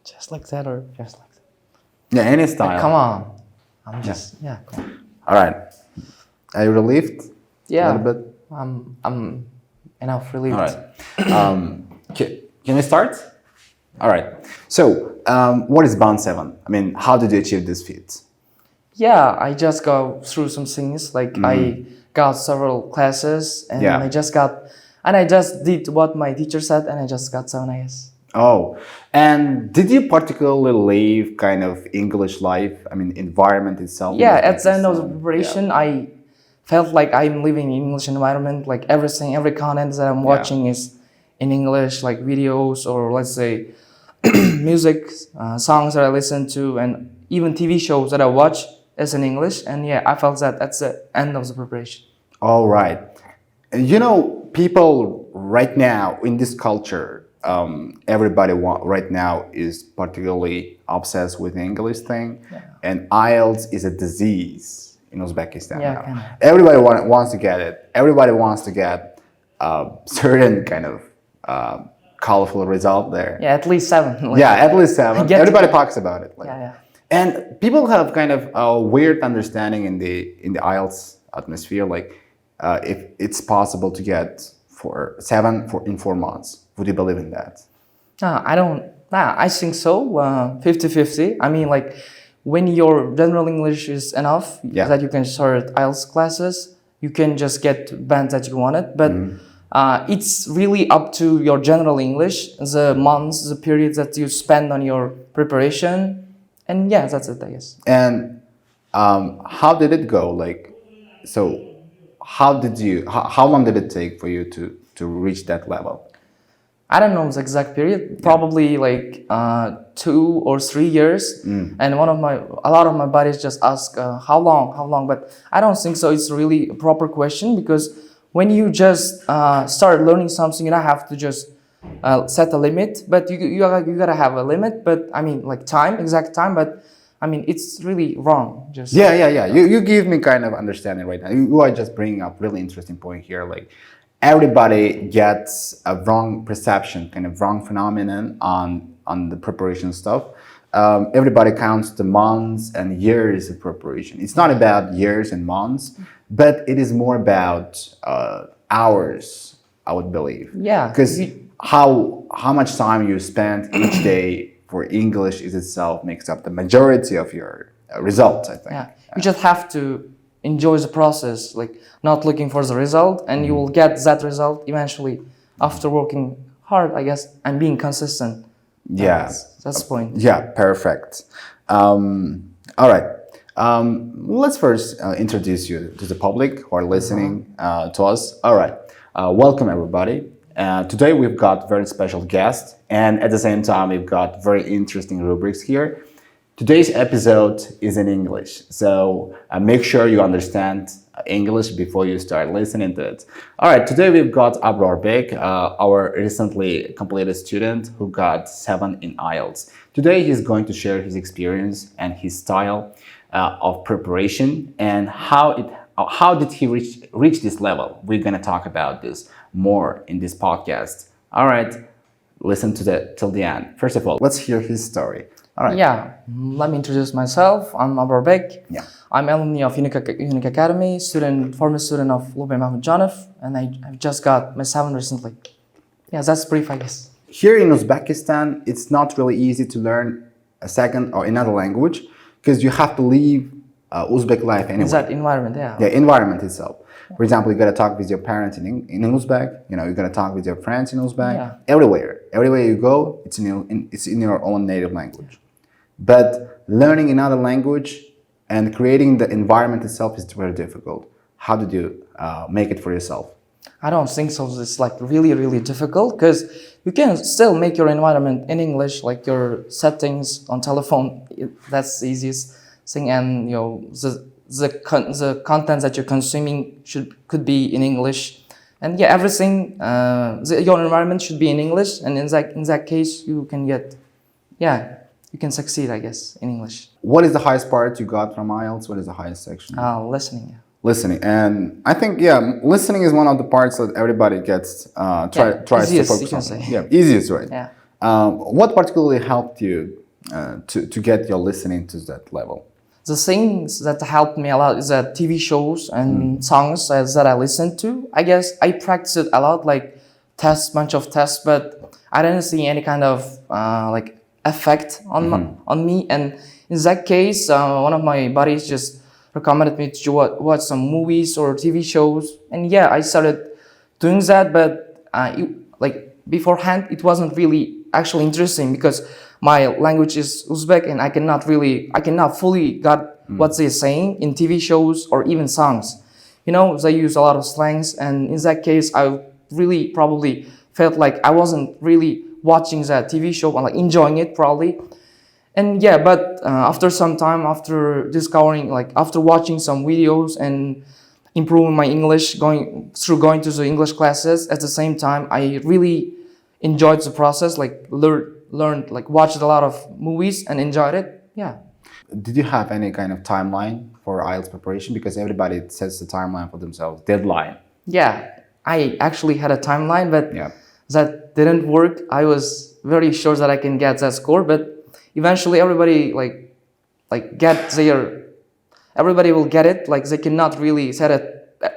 just like that or just like that. Yeah, any style. Come on. I'm just, yeah, come on. All right. Are you relieved? Yeah. A little bit? I'm enough relieved. All right. Can we start? All right. So, what is Band 7? I mean, how did you achieve this feat? Yeah, I just go through some things. Like I got several classes and Yeah. I just did what my teacher said and I just got 7 IS. Oh, and did you particularly live kind of English life? I mean, environment itself? Yeah, at the end of the preparation, I felt like I'm living in English environment. Like every content that I'm watching is in English, like videos or let's say music, songs that I listen to, and even TV shows that I watch is in English. And yeah, I felt that that's the end of the preparation. All right. You know, people right now in this culture, everybody right now is particularly obsessed with the English thing, and IELTS is a disease in Uzbekistan now. Kind of. Everybody wants to get it. Everybody wants to get certain kind of colorful result there. Yeah, at least 7. Like, Yeah, at least 7. Everybody talks about it. Like. yeah. And people have kind of a weird understanding in the IELTS atmosphere, like if it's possible to get 7 in 4 months. Would you believe in that? I think so. 50-50. I mean, like when your general English is enough that you can start IELTS classes, you can just get bands that you wanted. But it's really up to your general English, the months, the periods that you spend on your preparation. And yeah, that's it, I guess. And how did it go? Like, so how long did it take for you to reach that level? I don't know the exact period, probably like 2 or 3 years. And a lot of my buddies just ask how long, but I don't think so. It's really a proper question because when you just start learning something, you don't have to just set a limit, but you gotta have a limit. But I mean, like exact time. But I mean, it's really wrong. Just You give me kind of understanding right now. You are just bringing up really interesting point here. Like everybody gets a wrong perception, kind of wrong phenomenon on the preparation stuff. Everybody counts the months and years of preparation. It's not about years and months, but it is more about hours, I would believe. Yeah. Because how much time you spend each day for English is itself makes up the majority of your results, I think. Yeah. You just have to enjoy the process, like not looking for the result, and you will get that result eventually after working hard, I guess, and being consistent. Yeah. That's the point. Yeah, perfect. All right. Let's first introduce you to the public who are listening to us. All right. Welcome, everybody. Today we've got very special guests, and at the same time we've got very interesting rubrics here. Today's episode is in English, so make sure you understand English before you start listening to it. All right, today we've got Abror Bek, our recently completed student who got 7 in IELTS. Today he's going to share his experience and his style of preparation and how did he reach this level. We're going to talk about this more in this podcast. All right, listen to till the end. First of all, let's hear his story. All right. Yeah, let me introduce myself. I'm Abror Bek. Yeah. I'm alumni of Unique Academy, former student of Lubay Mahmudjanov, and I've just got my 7 recently. Yeah, that's brief, I guess. Here in Uzbekistan, it's not really easy to learn a second or another language because you have to leave Uzbek life anyway. It's that environment, yeah. The environment itself. For example, you gotta talk with your parents in Uzbek. You know, you gotta talk with your friends in Uzbek. Yeah. Everywhere you go, it's in your own native language. But learning another language and creating the environment itself is very difficult. How did you make it for yourself? I don't think so. It's like really, really difficult because you can still make your environment in English, like your settings on telephone. That's the easiest thing, and the content that you're consuming could be in English, and yeah, everything. Your environment should be in English, and in that case, you can succeed, I guess, in English. What is the highest part you got from IELTS? What is the highest section? Listening. Yeah. Listening, and I think listening is one of the parts that everybody gets tries to easiest, focus you can on. say. Yeah, easiest, right? Yeah. What particularly helped you to get your listening to that level? The things that helped me a lot is that TV shows and songs that I listen to. I guess I practiced it a lot, like bunch of tests, but I didn't see any kind of like effect on me. And in that case, one of my buddies just recommended me to watch some movies or TV shows, and yeah, I started doing that. But like beforehand, it wasn't really actually interesting because my language is Uzbek and I cannot fully got what they're saying in TV shows or even songs. You know, they use a lot of slangs, and in that case, I really probably felt like I wasn't really watching that TV show and like enjoying it probably. And yeah, but after some time, after discovering, like after watching some videos and improving my English, going to the English classes, at the same time, I really enjoyed the process, like learned, like watched a lot of movies and enjoyed it. Yeah. Did you have any kind of timeline for IELTS preparation? Because everybody sets the timeline for themselves, deadline. Yeah, I actually had a timeline, but Yeah. that didn't work. I was very sure that I can get that score, but eventually everybody everybody will get it. Like they cannot really set an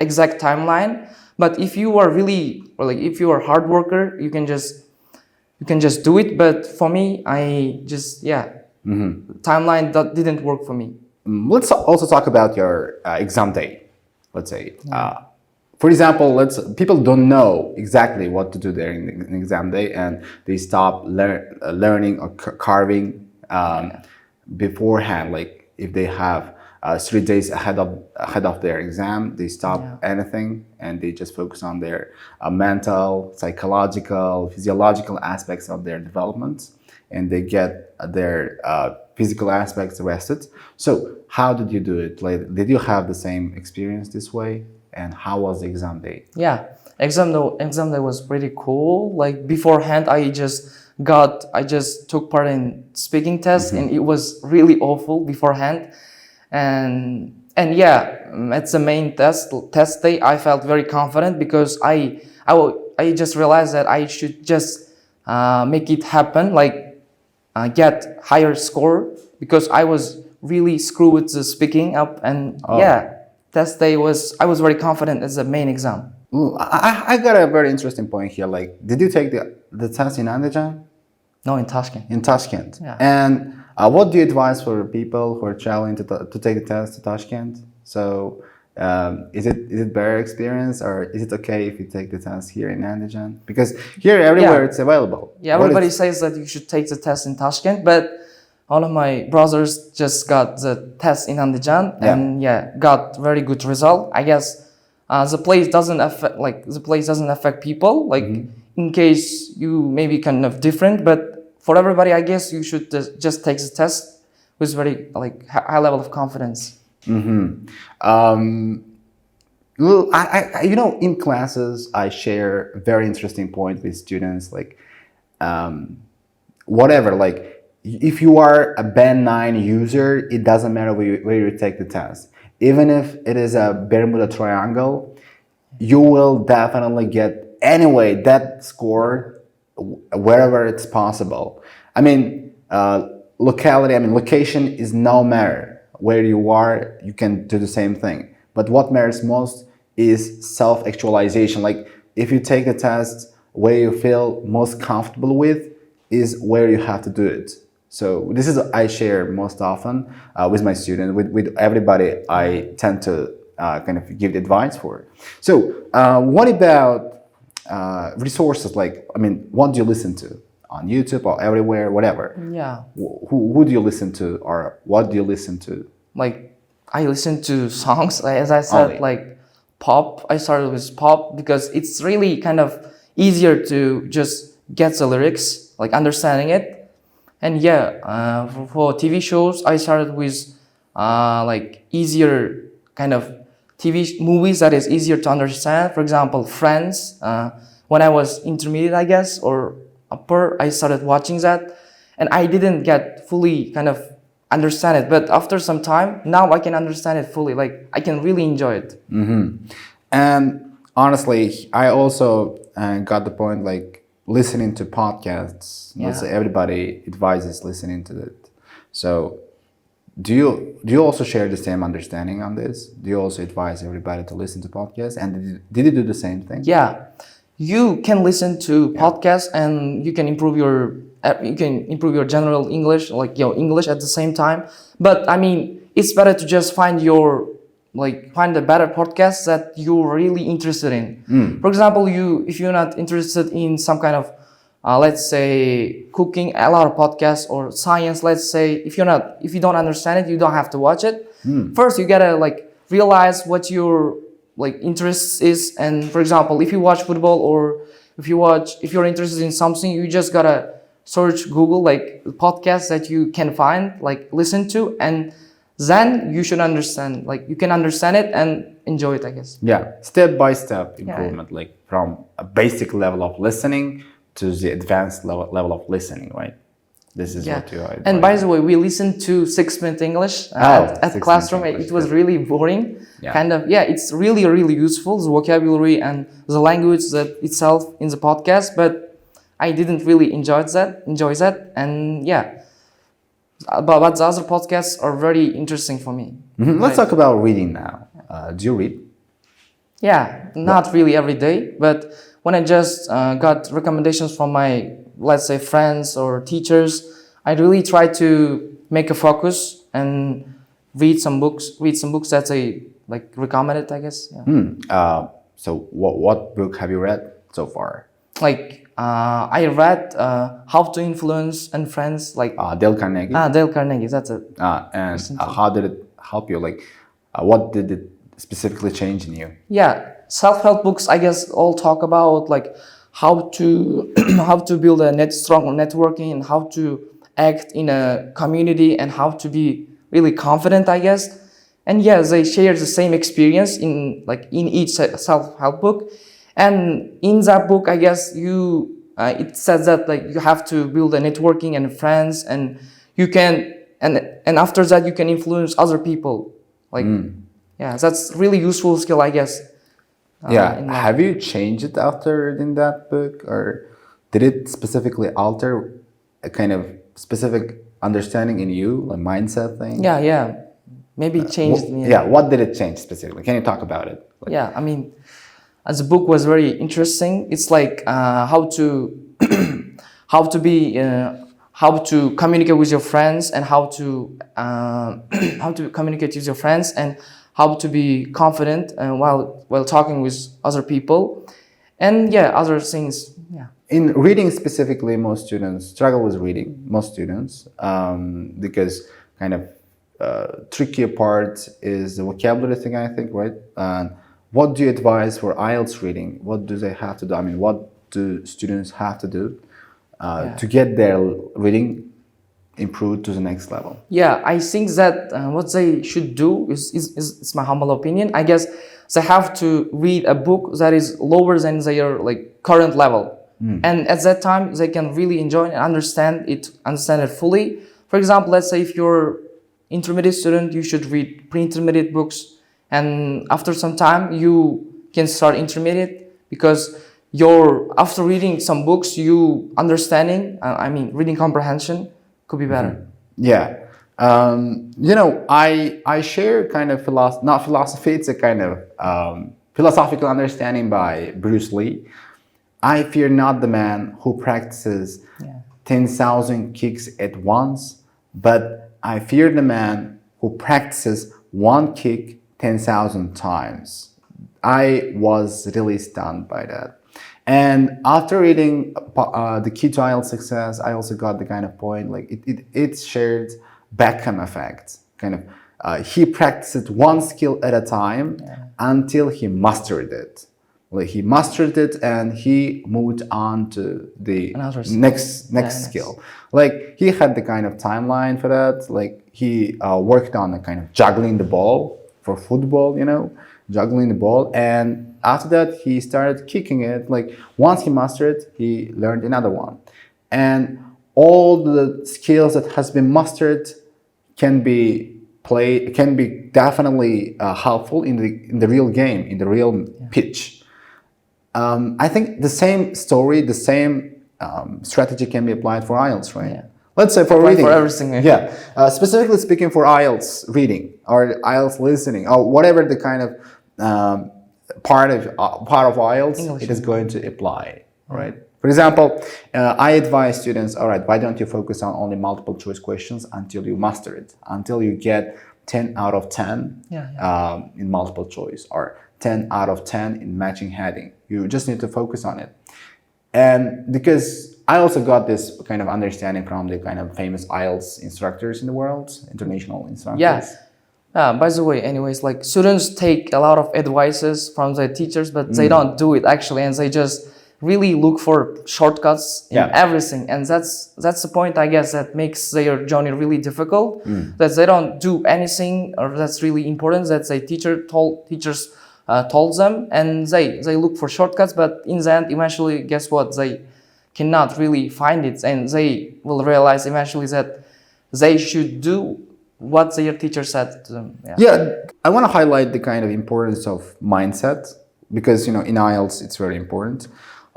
exact timeline, but if you are really, or like if you are a hard worker, you can just do it. But for me, I just timeline that didn't work for me. Let's also talk about your exam day. Let's say, for example, people don't know exactly what to do there in exam day, and they stop learning or carving beforehand. Like if they have 3 days ahead of their exam, they stop anything and they just focus on their mental, psychological, physiological aspects of their development, and they get their physical aspects rested. So how did you do it? Like, did you have the same experience this way? And how was the exam day? Yeah, exam day was pretty cool. Like beforehand, I just took part in speaking tests, and it was really awful beforehand. And yeah, at the main test day, I felt very confident because I just realized that I should just make it happen, like get higher score, because I was really screwed with the speaking up. And test day I was very confident as the main exam. Ooh, I got a very interesting point here. Like, did you take the test in Andijan? No, in Tashkent. In Tashkent. Yeah. And what do you advise for people who are traveling to take the test to Tashkent? So, is it better experience, or is it okay if you take the test here in Andijan? Because here everywhere it's available. Yeah, everybody says that you should take the test in Tashkent, but all of my brothers just got the test in Andijan and got very good result. I guess the place doesn't affect people. Like in case you may be kind of different, but for everybody, I guess you should just take the test with very high level of confidence. Well, I in classes I share a very interesting point with students. Like, whatever, like. If you are a Band 9 user, it doesn't matter where you take the test. Even if it is a Bermuda Triangle, you will definitely get anyway that score wherever it's possible. I mean, location is no matter where you are, you can do the same thing. But what matters most is self-actualization. Like, if you take the test where you feel most comfortable with is where you have to do it. So this is I share most often with my students, with everybody I tend to kind of give the advice for. So what about resources? Like, what do you listen to on YouTube or everywhere, whatever? Yeah. Who do you listen to, or what do you listen to? Like, I listen to songs, as I said, like pop. I started with pop because it's really kind of easier to just get the lyrics, like understanding it. And for TV shows, I started with like easier kind of TV movies that is easier to understand. For example, Friends. When I was intermediate, I guess, or upper, I started watching that, and I didn't get fully kind of understand it. But after some time, now I can understand it fully. Like, I can really enjoy it. And honestly, I also got the point. Like listening to podcasts. Yeah. Let's say everybody advises listening to it. So do you also share the same understanding on this? Do you also advise everybody to listen to podcasts? And did you do the same thing? Yeah, you can listen to podcasts and you can improve your general English, like your English at the same time. But I mean, it's better to just find a better podcast that you're really interested in. For example, if you're not interested in some kind of let's say cooking, a lot of podcasts, or science, let's say, if you don't understand it, you don't have to watch it. First you gotta realize what your interest is. And for example, if you watch football, or if you're interested in something, you just gotta search Google podcasts that you can find, listen to, and then you should understand, you can understand it and enjoy it, I guess. Yeah, step by step improvement, from a basic level of listening to the advanced level of listening, right? This is what you are. And by the way, we listened to 6-minute English at classroom. It was really boring. It's really, really useful, the vocabulary and the language that itself in the podcast, but I didn't really enjoy that. And but the other podcasts are very interesting for me. Let's talk about reading now. Do you read? Yeah, not really every day, but when I just got recommendations from my, let's say, friends or teachers, I really try to make a focus and read some books that they recommended, I guess. Yeah. So what book have you read so far? I read How to Influence and Friends, Dale Carnegie. Dale Carnegie, that's it. And how did it help you? What did it specifically change in you? Yeah, self-help books, I guess, all talk about how to how to build a strong networking, and how to act in a community, and how to be really confident, I guess. And they share the same experience in each self-help book. And in that book, I guess it says that you have to build a networking and friends, and you can and after that you can influence other people. That's really useful skill, I guess. Have you changed it after reading that book, or did it specifically alter a kind of specific understanding in you, a mindset thing? Maybe it changed me. What did it change specifically? Can you talk about it? I mean, as the book was very interesting. It's how to communicate with your friends, and how to communicate with your friends, and how to be confident while talking with other people, and other things. In reading specifically, most students struggle with reading. Most students, because kind of trickier part is the vocabulary thing, I think, right? And what do you advise for IELTS reading? What do they have to do? I mean, what do students have to do to get their reading improved to the next level? I think that what they should do is my humble opinion, I guess, they have to read a book that is lower than their current level. And at that time they can really enjoy and understand it fully. For example, let's say if you're intermediate student, you should read pre-intermediate books, and after some time you can start intermediate, because after reading some books, you reading comprehension could be better. I share kind of not philosophy, it's a kind of philosophical understanding by Bruce Lee. I fear not the man who practices 10,000 kicks at once, but I fear the man who practices one kick 10,000 times. I was really stunned by that. And after reading The Key to IELTS Success, I also got the kind of point, it shared Beckham effect. He practiced one skill at a time until he mastered it. He mastered it and he moved on to the next skill. He had the kind of timeline for that. He worked on a kind of juggling the ball for football, juggling the ball. And after that, he started kicking it. Once he mastered it, he learned another one. And all the skills that has been mastered can be definitely helpful in the real game, in the real pitch. I think the same story, the same strategy can be applied for IELTS, right? Yeah. Let's say for Apply reading. for everything. Yeah. Specifically speaking for IELTS reading or IELTS listening or whatever the kind of part of IELTS English. it is going to apply, right? For example, I advise students, all right, why don't you focus on only multiple choice questions until you master it, until you get 10 out of 10 in multiple choice or 10 out of 10 in matching heading. You just need to focus on it. And because I also got this kind of understanding from the kind of famous IELTS instructors in the world, international instructors. Yes. By the way, anyways, like students take a lot of advices from their teachers, but they don't do it actually, and they just really look for shortcuts in everything, and that's the point, I guess, that makes their journey really difficult. That they don't do anything, or that's really important that the teachers told them, and they look for shortcuts, but in the end, eventually, guess what? They cannot really find it, and they will realize eventually that they should do what their teacher said to them. I want to highlight the kind of importance of mindset because in IELTS it's very important.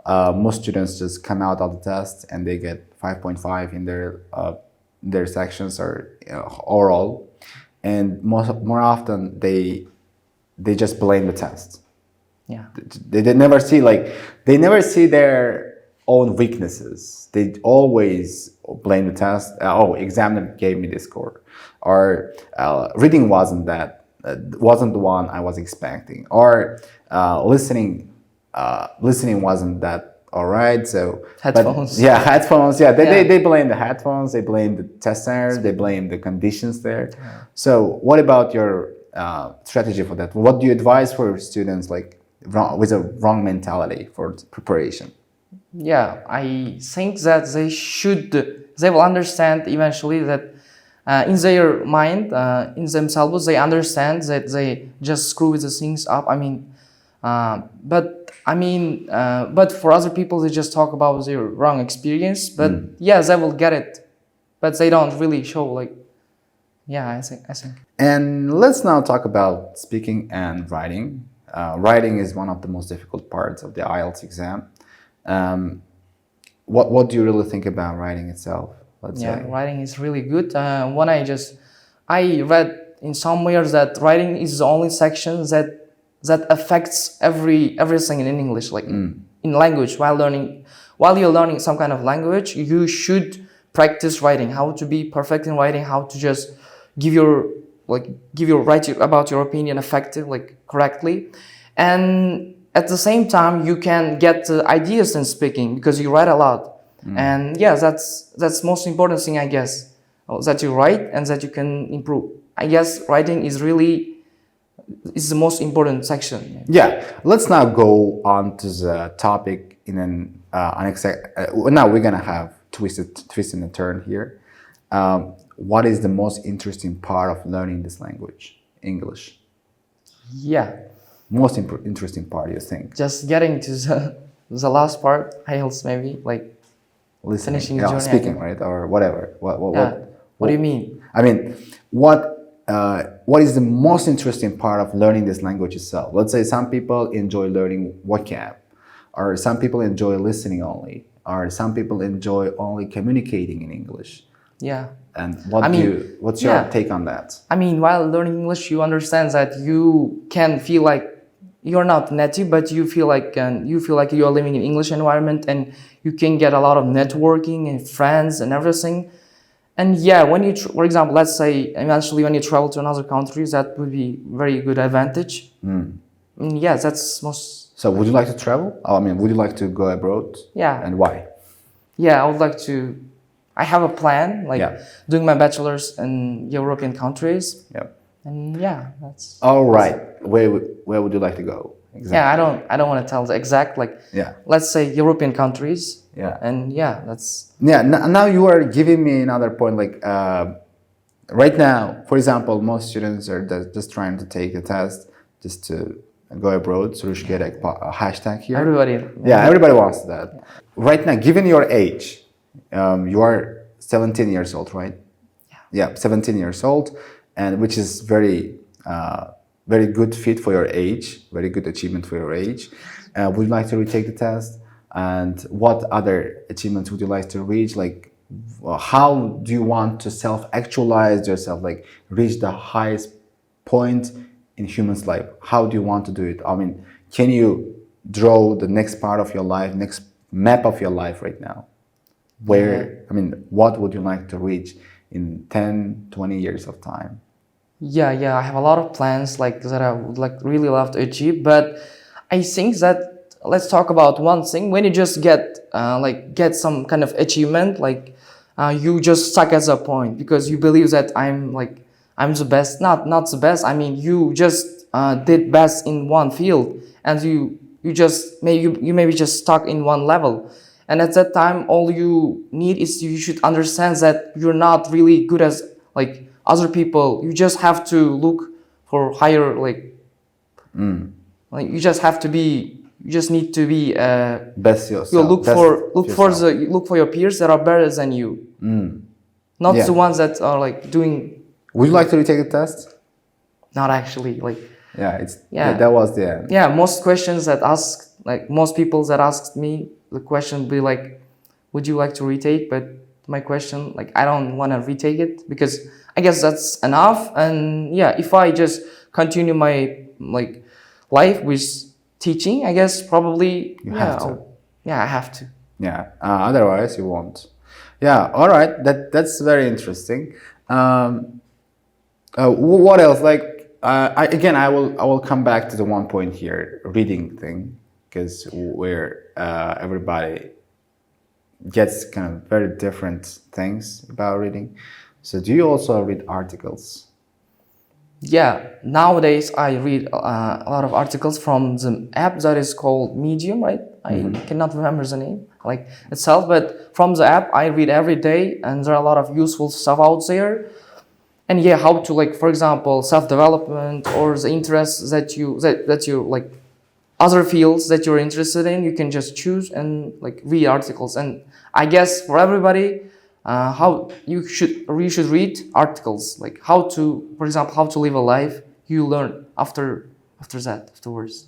Most students just come out of the test and they get 5.5 in their sections or oral, and more often they just blame the test. Yeah, they never see their own weaknesses. They always blame the test. Examiner gave me this score, or reading wasn't the one I was expecting, or listening wasn't that all right. So headphones. Headphones. Yeah, they blame the headphones. They blame the test center. They blame the conditions there. Yeah. So what about your strategy for that? What do you advise for students with a wrong mentality for preparation? Yeah, I think that they will understand eventually that in their mind, in themselves, they understand that they just screw the things up. But for other people, they just talk about their wrong experience. But they will get it, but they don't really show I think. And let's now talk about speaking and writing. Writing is one of the most difficult parts of the IELTS exam. What do you really think about writing itself? Let's say writing is really good. When I read in somewhere that writing is the only section that affects everything in English, in language. While you're learning some kind of language, you should practice writing, how to be perfect in writing, how to just give your write about your opinion effective, correctly, and at the same time you can get ideas in speaking because you write a lot. And that's most important thing, I guess, that you write and that you can improve. I guess writing is the most important section. Let's now go on to the topic in an now we're gonna have twist and a turn here. What is the most interesting part of learning this language, English? Most interesting part, you think? Just getting to the last part, IELTS maybe, listening, finishing the journey, speaking, right, or whatever. What do you mean? I mean, what is the most interesting part of learning this language itself? Let's say some people enjoy learning vocab, or some people enjoy listening only, or some people enjoy only communicating in English. And what's your take on that? While learning English, you understand that you can feel like you're not native, but you feel like you are living in English environment, and you can get a lot of networking and friends and everything. And when you, for example, let's say eventually when you travel to another country, that would be very good advantage. That's most. So would you like to travel? Would you like to go abroad? And why? I would like to. I have a plan, doing my bachelor's in European countries. And that's. All right. Where would you like to go? Exactly. I don't want to tell the exact let's say European countries. And that's. Now you are giving me another point. Right now, for example, most students are just trying to take a test just to go abroad. So we should get a hashtag here. Everybody wants that. Right now, given your age, you are 17 years old, right? 17 years old, and which is very good fit for your age, very good achievement for your age. Would you like to retake the test? and what other achievements would you like to reach? Like, how do you want to self-actualize yourself, like reach the highest point in human's life? How do you want to do it? I mean, can you draw the next part of your life, next map of your life right now? Where, I mean, what would you like to reach in 10, 20 years of time? Yeah, I have a lot of plans like that I would like really love to achieve, but I think that let's talk about one thing. When you just get some kind of achievement, like you just stuck at a point because you believe that I'm the best. Not the best. I mean, you just did best in one field, and you maybe just stuck in one level. And at that time, all you need is you should understand that you're not really good as like other people. You just have to look for higher like you just have to be. You just need to be. Best yourself. You look Best for yourself. look for your peers that are better than you, not Yeah. the ones that are like doing. Would you like to retake the test? Not actually like. Yeah, it's Yeah. that was the end. Yeah, most questions that ask like most people that asked me the question would be like, would you like to retake? But my question like I don't want to retake it because I guess that's enough. And yeah, if I just continue my like life with teaching, I guess probably You have to. I have to. Yeah. Otherwise, you won't. Yeah. All right. That's very interesting. What else? Like, I will come back to the one point here, reading thing, because where everybody gets kind of very different things about reading. So, do you also read articles? Yeah, nowadays I read a lot of articles from the app that is called Medium, right? I cannot remember the name like itself, but from the app I read every day, and there are a lot of useful stuff out there. And yeah, how to like, for example, self-development or the interests that you like, other fields that you're interested in, you can just choose and like read articles. And I guess for everybody, how you should read articles like how to, for example, how to live a life. You learn afterwards.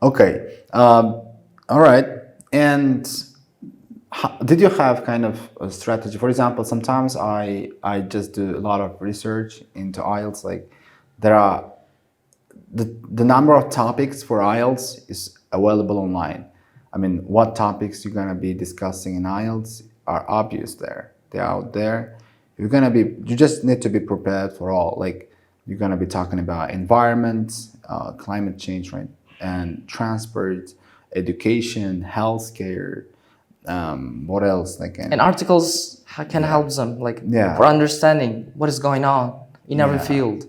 Okay. All right. And did you have kind of a strategy? For example, sometimes I just do a lot of research into IELTS. Like there are the number of topics for IELTS is available online. I mean, what topics you're gonna be discussing in IELTS are obvious there. They're out there. You just need to be prepared for all. Like you're gonna be talking about environment, climate change, right, and transport, education, healthcare. What else? Like And articles can help them like Yeah. for understanding what is going on in every Yeah. field.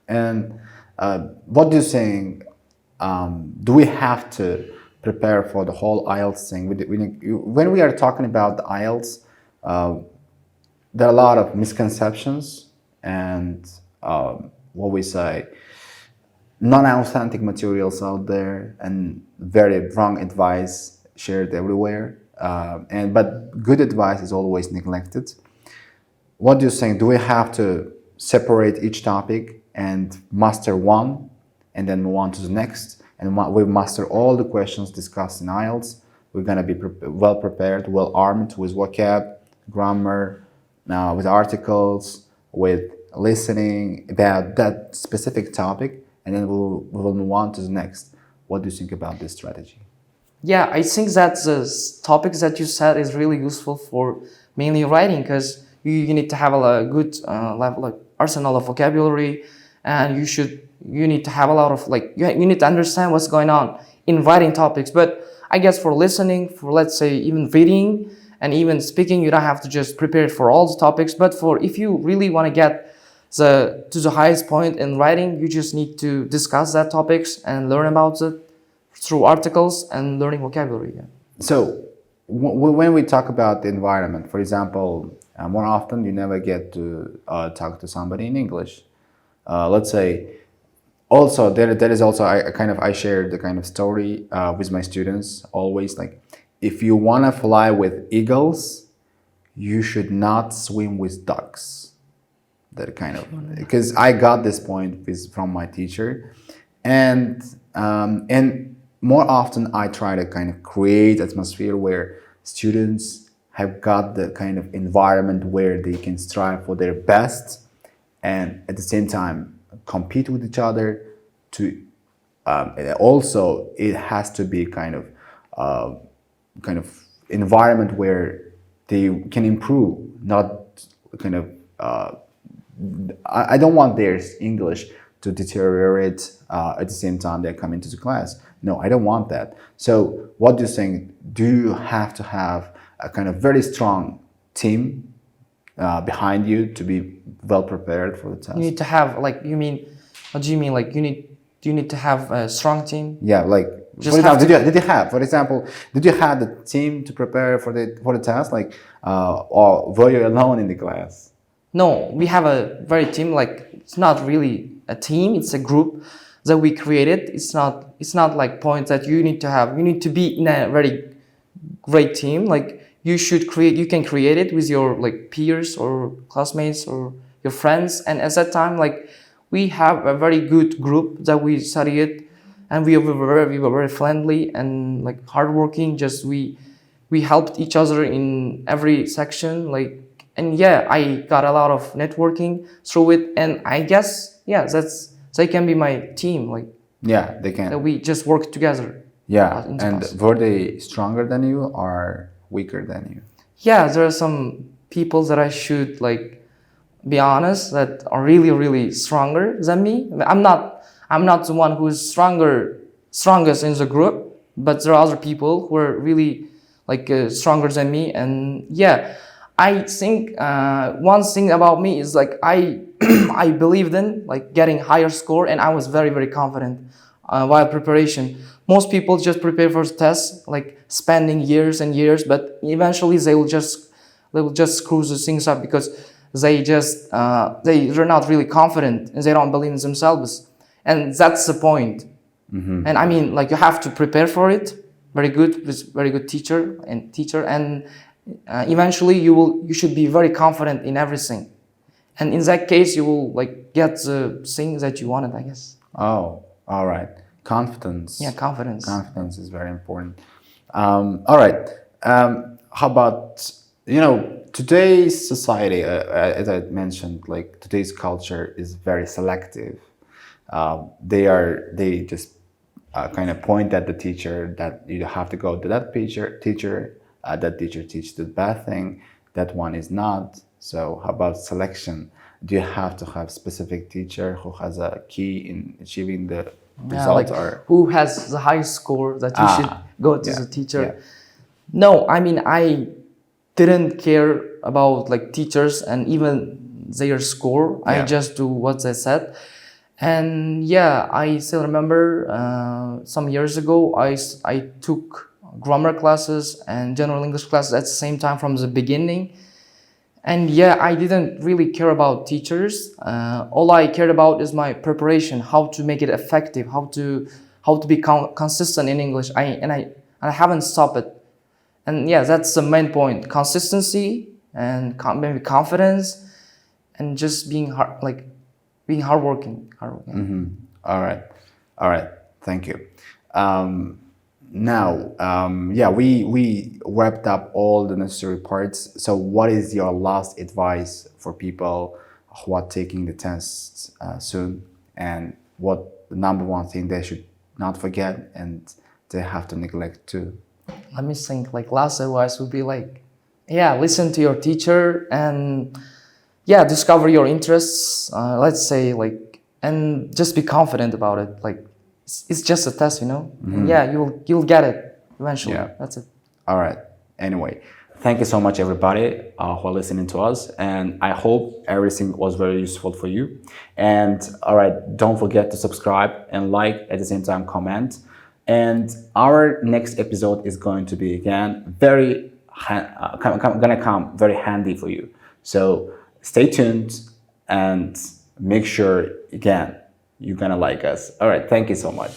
And what do you think? Do we have to prepare for the whole IELTS thing? When we are talking about the IELTS, there are a lot of misconceptions and what we say, non-authentic materials out there and very wrong advice shared everywhere. But good advice is always neglected. What do you think? Do we have to separate each topic and master one and then move on to the next? And we master all the questions discussed in IELTS. We're going to be well prepared, well armed with vocab, grammar, with articles, with listening about that specific topic, and then we will move on to the next. What do you think about this strategy? Yeah, I think that the topics that you said is really useful for mainly writing because you need to have a good level, like arsenal of vocabulary, and you need to have a lot of like you need to understand what's going on in writing topics. But I guess for listening, for let's say even reading and even speaking, you don't have to just prepare for all the topics. But for if you really want to get to the highest point in writing, you just need to discuss that topics and learn about it through articles and learning vocabulary. Yeah. So when we talk about the environment, for example, more often you never get to talk to somebody in English. Let's say, also there is also I share the kind of story with my students always, like if you want to fly with eagles, you should not swim with ducks. That kind of, because I got this point from my teacher, and more often I try to kind of create atmosphere where students have got the kind of environment where they can strive for their best and at the same time compete with each other to and also it has to be kind of environment where they can improve, not kind of I don't want their English to deteriorate at the same time they come into the class. No, I don't want that. So what do you think? Do you have to have a kind of very strong team behind you to be well prepared for the test? You need to have like, you mean, what do you mean? Like do you need to have a strong team? Yeah, like Just for example, have did you have, for example, did you have the team to prepare for the test, like, or were you alone in the class? No, we have a very team. Like it's not really a team; it's a group that we created. It's not like points that you need to have. You need to be in a very great team. Like you should create. You can create it with your like peers or classmates or your friends. And at that time, like we have a very good group that we studied, and we were very friendly and like hardworking. Just we helped each other in every section. Like. And yeah, I got a lot of networking through it, and I guess yeah, they can be my team. Like Yeah, they that can. we just work together. Yeah, in the and class. were they stronger than you or weaker than you? Yeah, there are some people that I should like be honest that are really stronger than me. I'm not the one who is strongest in the group, but there are other people who are really like stronger than me. And yeah, I think one thing about me is like I I believed in like getting higher score, and I was very confident while preparation. Most people just prepare for tests like spending years and years, but eventually they will just screw the things up because they're not really confident and they don't believe in themselves, and that's the point. And I mean, like you have to prepare for it very good with very good teacher, and eventually you should be very confident in everything, and in that case you will like get the thing that you wanted, I guess. Oh, all right. Confidence. Yeah, confidence. Confidence is very important. All right. How about, you know, today's society, as I mentioned, like today's culture is very selective. They just kind of point at the teacher that you have to go to that teacher. That teacher teaches the bad thing. That one is not. So how about selection? Do you have to have specific teacher who has a key in achieving the Yeah, results, like or who has the highest score that you should go to yeah, the teacher. yeah. No, I mean I didn't care about like teachers and even their score. I Yeah. just do what they said. And yeah, I still remember some years ago I took grammar classes and general English classes at the same time from the beginning. And yeah, I didn't really care about teachers. All I cared about is my preparation, how to make it effective, how to be consistent in English. I haven't stopped it. And yeah, that's the main point: consistency and maybe confidence, and just being hardworking. All right. All right. Thank you. Now, yeah, we wrapped up all the necessary parts. So what is your last advice for people who are taking the tests soon? And what the number one thing they should not forget and they have to neglect too? Let me think. Like last advice would be like, yeah, listen to your teacher and yeah, discover your interests. Let's say like, and just be confident about it. Like it's just a test, you know. And yeah, you'll get it eventually. Yeah. That's it. All right. Anyway, thank you so much, everybody who are listening to us. And I hope everything was very useful for you. And all right, don't forget to subscribe and like, at the same time, comment. And our next episode is going to be, again, gonna come very handy for you. So stay tuned and make sure, again, you're gonna like us. All right. Thank you so much.